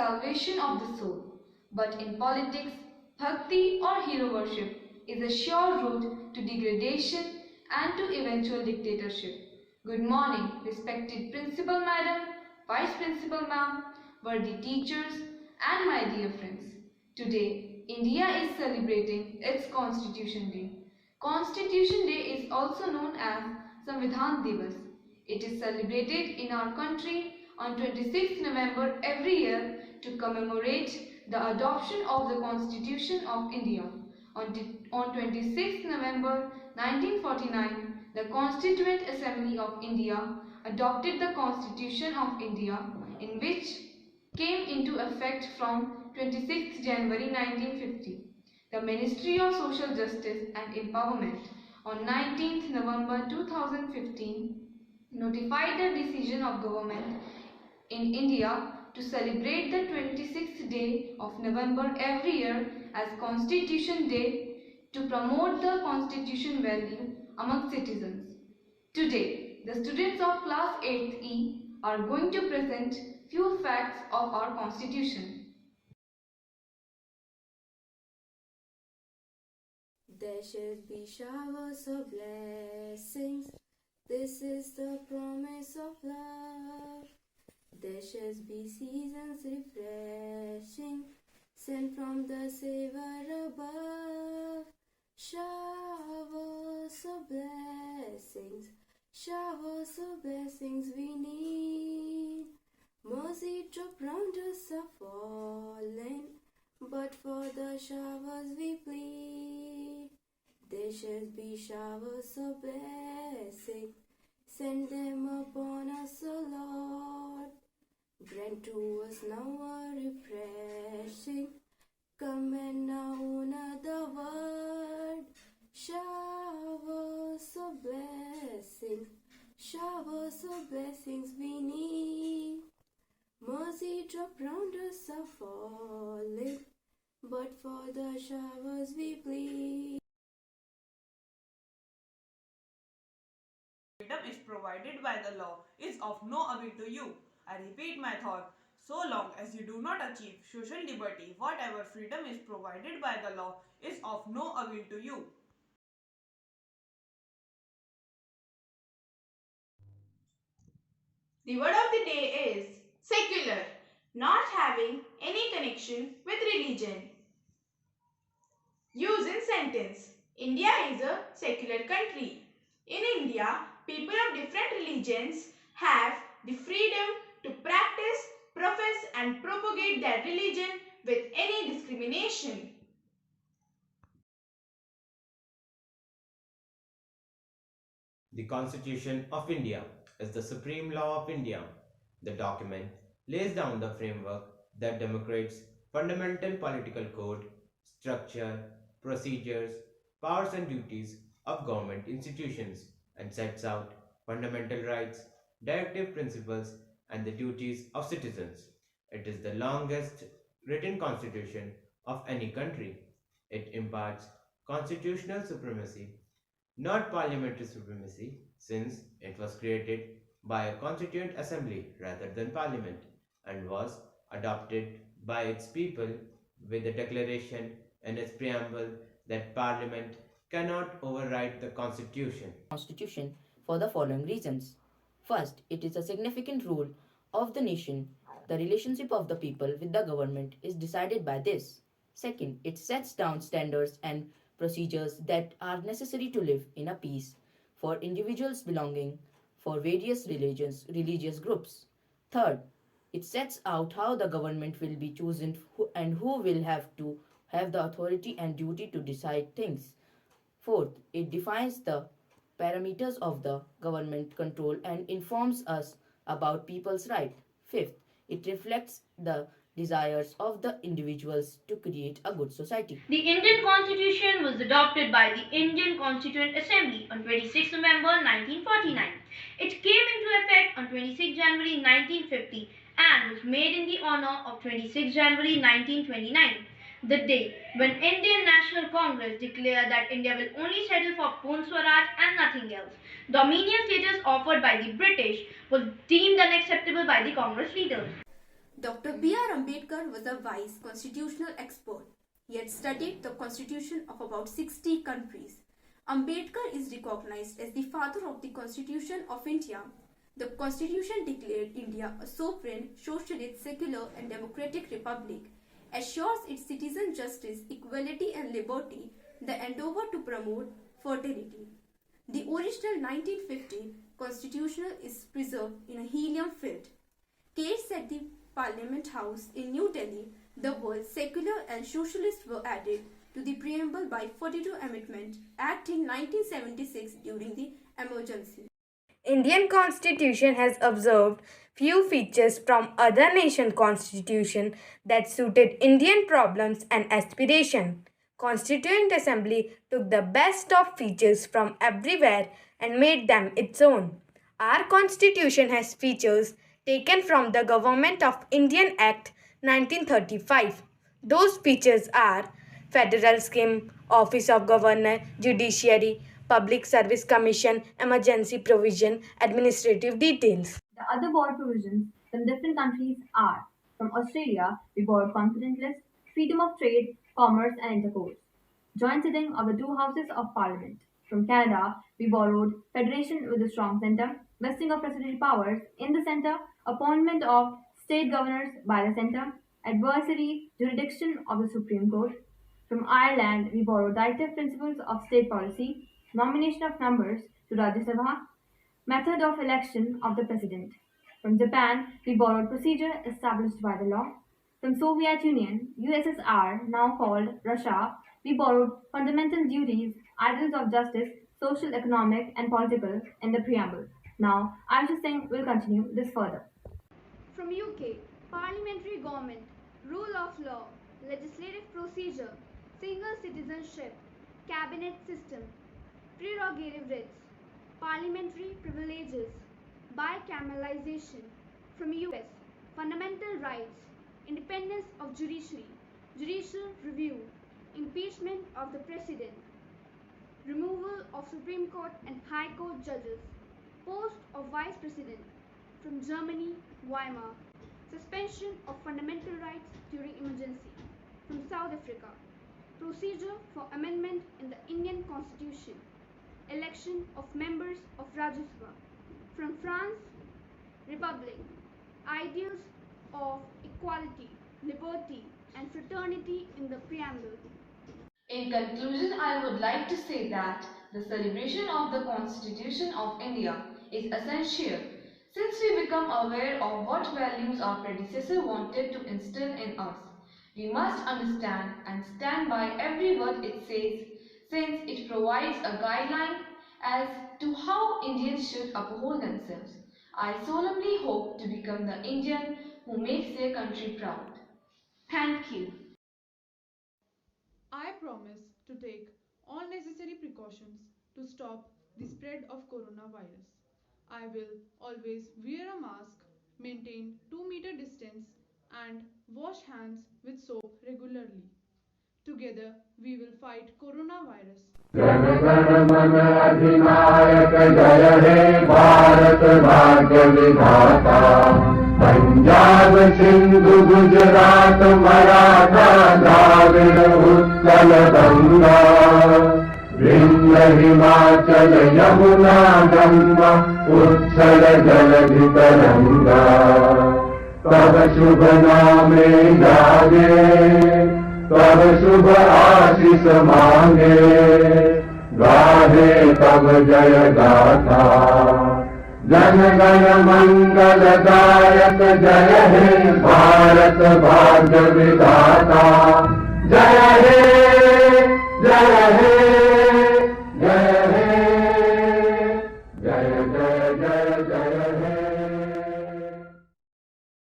salvation of the soul, but in politics, bhakti or hero worship is a sure route to degradation and to eventual dictatorship. Good morning, respected Principal Madam, Vice Principal Ma'am, worthy teachers, and my dear friends. Today, India is celebrating its Constitution Day. Constitution Day is also known as Samvidhan Divas. It is celebrated in our country on 26th November every year to commemorate the adoption of the Constitution of India. On 26th November 1949, the Constituent Assembly of India adopted the Constitution of India, in which came into effect from 26th January 1950. The Ministry of Social Justice and Empowerment on 19th November 2015 notified the decision of government in India to celebrate the 26th day of November every year as Constitution Day to promote the constitution value among citizens. Today, the students of class 8th E are going to present few facts of our constitution. There shall be showers of blessings. This is the promise of love. There shall be seasons refreshing, sent from the Savior above. Showers of blessings we need. Mercy drop round us are falling, but for the showers we plead. There shall be showers of blessing, send them upon us, O Lord. Grant to us now a refreshing, come and now honor the word. Showers of blessings we need. Mercy drop round us are falling, but for the showers we plead. Freedom is provided by the law is of no avail to you. I repeat my thought. So long as you do not achieve social liberty, whatever freedom is provided by the law is of no avail to you. The word of the day is secular, not having any connection with religion. Use in sentence. India is a secular country. In India, people of different religions have the freedom to practice, profess and propagate their religion with any discrimination. The Constitution of India is the supreme law of India. The document lays down the framework that democrates fundamental political code, structure, procedures, powers and duties of government institutions and sets out fundamental rights, directive principles and the duties of citizens. It is the longest written constitution of any country. It imparts constitutional supremacy, not parliamentary supremacy, since it was created by a constituent assembly rather than parliament and was adopted by its people with a declaration in its preamble that parliament cannot override the Constitution for the following reasons. First, it is a significant rule of the nation. The relationship of the people with the government is decided by this. Second, it sets down standards and procedures that are necessary to live in a peace for individuals belonging for various religious groups. Third, it sets out how the government will be chosen and who will have to have the authority and duty to decide things. Fourth, it defines the parameters of the government control and informs us about people's right. Fifth, it reflects the desires of the individuals to create a good society. The Indian Constitution was adopted by the Indian Constituent Assembly on 26 November 1949. It came into effect on 26 January 1950 and was made in the honor of 26 January 1929, the day when Indian National Congress declared that India will only settle for Purna Swaraj and nothing else. Dominion status offered by the British was deemed unacceptable by the Congress leaders. Dr. B.R. Ambedkar was a wise constitutional expert. He had studied the constitution of about 60 countries. Ambedkar is recognized as the father of the Constitution of India. The Constitution declared India a sovereign, socialist, secular and democratic republic, assures its citizens justice, equality and liberty, the endeavor to promote fertility. The original 1950 Constitution is preserved in a helium-filled case at the Parliament House in New Delhi. The words secular and socialist were added to the preamble by 42 Amendment Act in 1976 during the emergency. Indian Constitution has observed few features from other nation constitution that suited Indian problems and aspiration. Constituent Assembly took the best of features from everywhere and made them its own. Our constitution has features taken from the Government of Indian Act 1935. Those features are Federal Scheme, Office of Governor, Judiciary, Public Service Commission, Emergency Provision, Administrative Details. The other borrowed provisions from different countries are: from Australia, we borrowed confidence list, freedom of trade, commerce and intercourse, joint sitting of the two houses of parliament. From Canada, we borrowed federation with a strong centre, vesting of presidential powers in the centre, appointment of state governors by the centre, adversary jurisdiction of the Supreme Court. From Ireland, we borrowed directive principles of state policy, nomination of members to Rajya Sabha, method of election of the president. From Japan, we borrowed procedure established by the law. From Soviet Union, USSR, now called Russia, we borrowed fundamental duties, ideals of justice, social, economic, and political in the preamble. Now, Aisha Singh will continue this further. From UK, parliamentary government, rule of law, legislative procedure, single citizenship, cabinet system, prerogative writs, parliamentary privileges, bicameralization. From US, fundamental rights, independence of judiciary, judicial review, impeachment of the president, removal of Supreme Court and High Court judges, post of vice president. From Germany, Weimar, suspension of fundamental rights during emergency. From South Africa, procedure for amendment in the Indian Constitution, election of members of Rajya Sabha. From France, Republic, ideals of equality, liberty and fraternity in the preamble. In conclusion, I would like to say that the celebration of the Constitution of India is essential since we become aware of what values our predecessor wanted to instill in us. We must understand and stand by every word it says, since it provides a guideline as to how Indians should uphold themselves. I solemnly hope to become the Indian who makes their country proud. Thank you. I promise to take all necessary precautions to stop the spread of coronavirus. I will always wear a mask, maintain 2-meter distance, and wash hands with soap regularly. Together, we will fight coronavirus. Jana Gana मन अधिनायक जय हे भारत भाग्य विधाता पंजाब सिंधु गुजरात मराठा द्राविड़ उत्कल गंगा विंध्य हिमाचल यमुना गंगा उच्छल जलधि तरंगा तब शुभ नामे जागे तब शुभ आशीष मांगे गाहे तब जय गाथा जन गण मंगल दायक जय हे भारत भाग्य विधाता